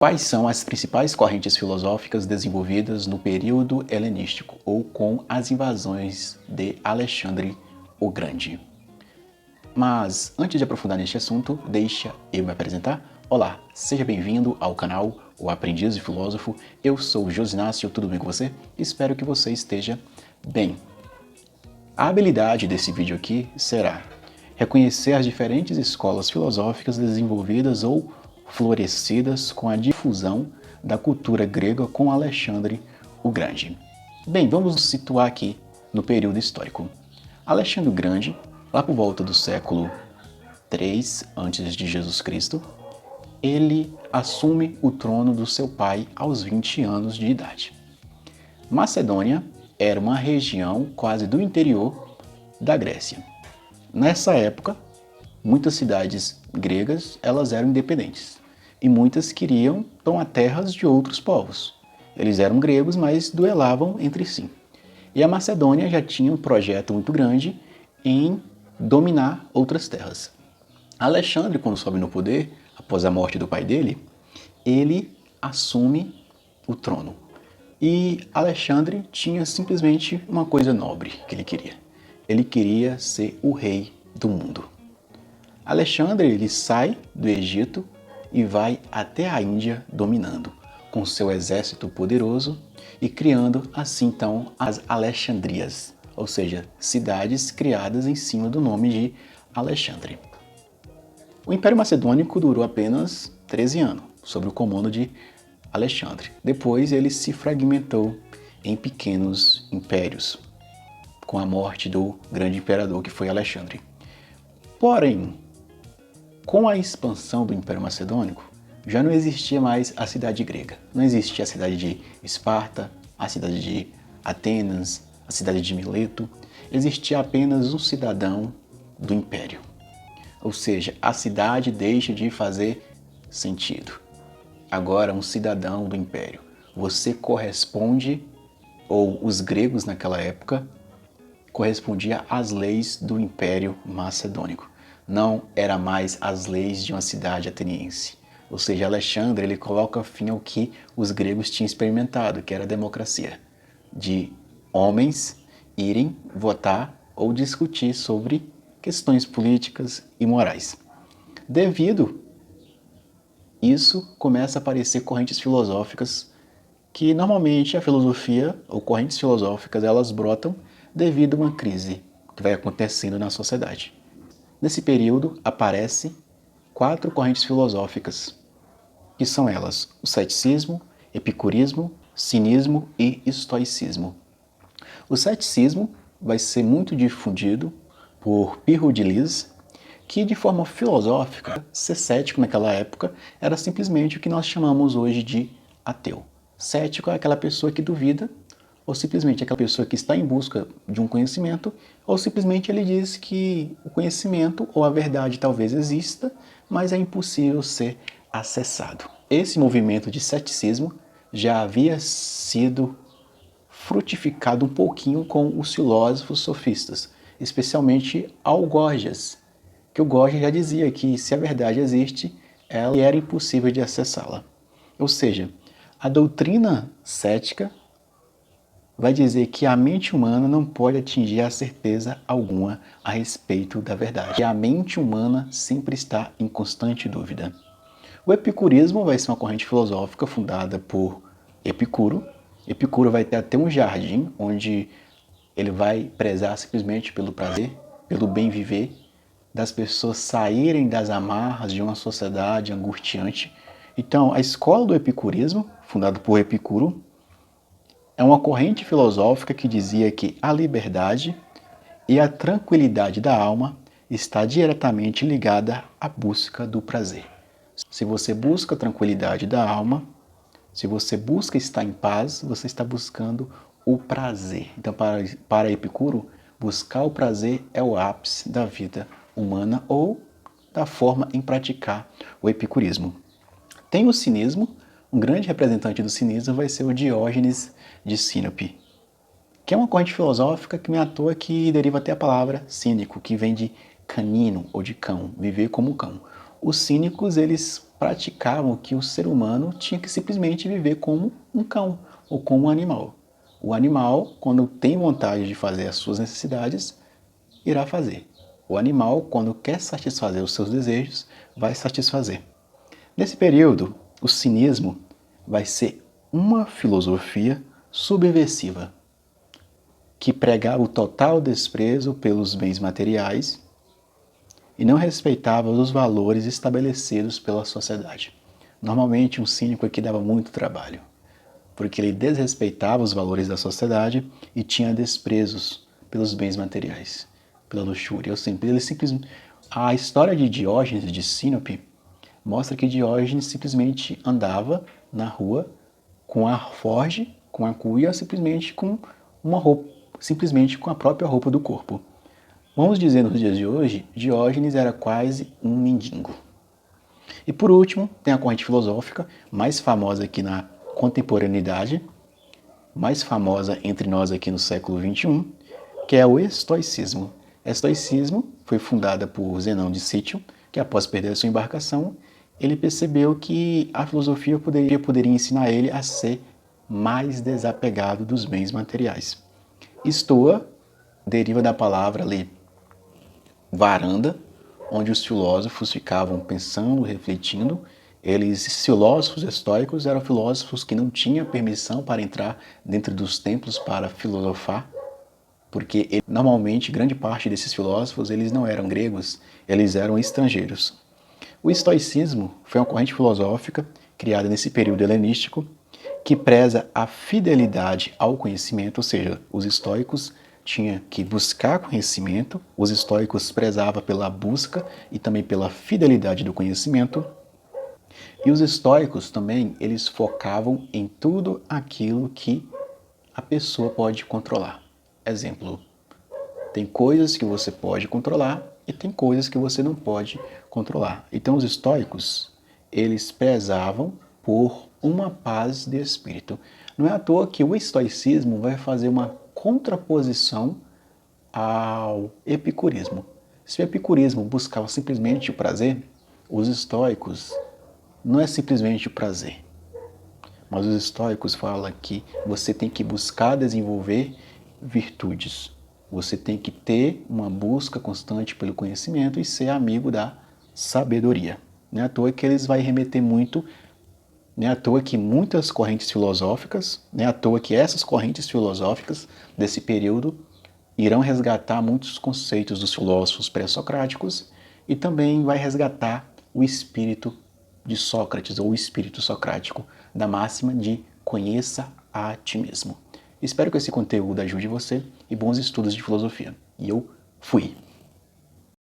Quais são as principais correntes filosóficas desenvolvidas no período helenístico ou com as invasões de Alexandre o Grande? Mas antes de aprofundar neste assunto, deixa eu me apresentar. Olá, seja bem-vindo ao canal O Aprendiz de Filósofo. Eu sou o Josinácio, tudo bem com você? Espero que você esteja bem. A habilidade desse vídeo aqui será reconhecer as diferentes escolas filosóficas desenvolvidas ou florescidas com a difusão da cultura grega com Alexandre o Grande. Bem, vamos nos situar aqui no período histórico. Alexandre o Grande, lá por volta do século III a.C., ele assume o trono do seu pai aos 20 anos de idade. Macedônia era uma região quase do interior da Grécia. Nessa época, muitas cidades gregas elas eram independentes e muitas queriam tomar terras de outros povos. Eles eram gregos, mas duelavam entre si. E a Macedônia já tinha um projeto muito grande em dominar outras terras. Alexandre, quando sobe no poder, após a morte do pai dele, ele assume o trono. E Alexandre tinha simplesmente uma coisa nobre que ele queria. Ele queria ser o rei do mundo. Alexandre ele sai do Egito e vai até a Índia dominando, com seu exército poderoso e criando assim então as Alexandrias, ou seja, cidades criadas em cima do nome de Alexandre. O Império Macedônico durou apenas 13 anos, sob o comando de Alexandre. Depois ele se fragmentou em pequenos impérios, com a morte do grande imperador que foi Alexandre. Porém, com a expansão do Império Macedônico, já não existia mais a cidade grega. Não existia a cidade de Esparta, a cidade de Atenas, a cidade de Mileto. Existia apenas um cidadão do Império. Ou seja, a cidade deixa de fazer sentido. Agora, um cidadão do Império. Você corresponde, ou os gregos naquela época, correspondia às leis do Império Macedônico. Não era mais as leis de uma cidade ateniense. Ou seja, Alexandre ele coloca fim ao que os gregos tinham experimentado, que era a democracia. De homens irem votar ou discutir sobre questões políticas e morais. Devido isso, começa a aparecer correntes filosóficas que normalmente a filosofia ou correntes filosóficas elas brotam devido a uma crise que vai acontecendo na sociedade. Nesse período aparecem 4 correntes filosóficas, que são elas o ceticismo, epicurismo, cinismo e estoicismo. O ceticismo vai ser muito difundido por Pirro de Lis, que de forma filosófica, ser cético naquela época era simplesmente o que nós chamamos hoje de ateu. Cético é aquela pessoa que duvida, ou simplesmente aquela pessoa que está em busca de um conhecimento, ou simplesmente ele diz que o conhecimento ou a verdade talvez exista, mas é impossível ser acessado. Esse movimento de ceticismo já havia sido frutificado um pouquinho com os filósofos sofistas, especialmente Algorgias, que o Gorgias já dizia que se a verdade existe, ela era impossível de acessá-la. Ou seja, a doutrina cética vai dizer que a mente humana não pode atingir a certeza alguma a respeito da verdade. E a mente humana sempre está em constante dúvida. O epicurismo vai ser uma corrente filosófica fundada por Epicuro. Epicuro vai ter até um jardim onde ele vai prezar simplesmente pelo prazer, pelo bem viver, das pessoas saírem das amarras de uma sociedade angustiante. Então, a escola do epicurismo, fundada por Epicuro, é uma corrente filosófica que dizia que a liberdade e a tranquilidade da alma está diretamente ligada à busca do prazer. Se você busca a tranquilidade da alma, se você busca estar em paz, você está buscando o prazer. Então, para Epicuro, buscar o prazer é o ápice da vida humana ou da forma em praticar o epicurismo. Tem o cinismo. Um grande representante do cinismo vai ser o Diógenes de Sinope, que é uma corrente filosófica que não é à toa que deriva até a palavra cínico, que vem de canino ou de cão, viver como cão. Os cínicos, eles praticavam que o ser humano tinha que simplesmente viver como um cão ou como um animal. O animal, quando tem vontade de fazer as suas necessidades, irá fazer. O animal, quando quer satisfazer os seus desejos, vai satisfazer. Nesse período, o cinismo vai ser uma filosofia subversiva, que pregava o total desprezo pelos bens materiais e não respeitava os valores estabelecidos pela sociedade. Normalmente, um cínico aqui dava muito trabalho, porque ele desrespeitava os valores da sociedade e tinha desprezos pelos bens materiais, pela luxúria. A história de Diógenes de Sinope mostra que Diógenes simplesmente andava na rua com a forge, com a cuia, simplesmente com uma roupa, simplesmente com a própria roupa do corpo. Vamos dizer, nos dias de hoje, Diógenes era quase um mendigo. E por último, tem a corrente filosófica mais famosa aqui na contemporaneidade, mais famosa entre nós aqui no século XXI, que é o estoicismo. O estoicismo foi fundada por Zenão de Sítio, que após perder a sua embarcação, ele percebeu que a filosofia poderia ensinar ele a ser mais desapegado dos bens materiais. Estoa deriva da palavra ali, varanda, onde os filósofos ficavam pensando, refletindo. Esses filósofos estoicos eram filósofos que não tinham permissão para entrar dentro dos templos para filosofar, porque normalmente grande parte desses filósofos eles não eram gregos, eles eram estrangeiros. O estoicismo foi uma corrente filosófica criada nesse período helenístico que preza a fidelidade ao conhecimento, ou seja, os estoicos tinham que buscar conhecimento, os estoicos prezavam pela busca e também pela fidelidade do conhecimento. E os estoicos também, eles focavam em tudo aquilo que a pessoa pode controlar. Exemplo, tem coisas que você pode controlar e tem coisas que você não pode controlar. Então os estoicos, eles prezavam por uma paz de espírito. Não é à toa que o estoicismo vai fazer uma contraposição ao epicurismo. Se o epicurismo buscava simplesmente o prazer, os estoicos não é simplesmente o prazer. Mas os estoicos falam que você tem que buscar desenvolver virtudes. Você tem que ter uma busca constante pelo conhecimento e ser amigo da sabedoria. Não é à toa que eles vão remeter muito, não é à toa que muitas correntes filosóficas, não é à toa que essas correntes filosóficas desse período irão resgatar muitos conceitos dos filósofos pré-socráticos e também vai resgatar o espírito de Sócrates, ou o espírito socrático, da máxima de conheça a ti mesmo. Espero que esse conteúdo ajude você e bons estudos de filosofia. E eu fui!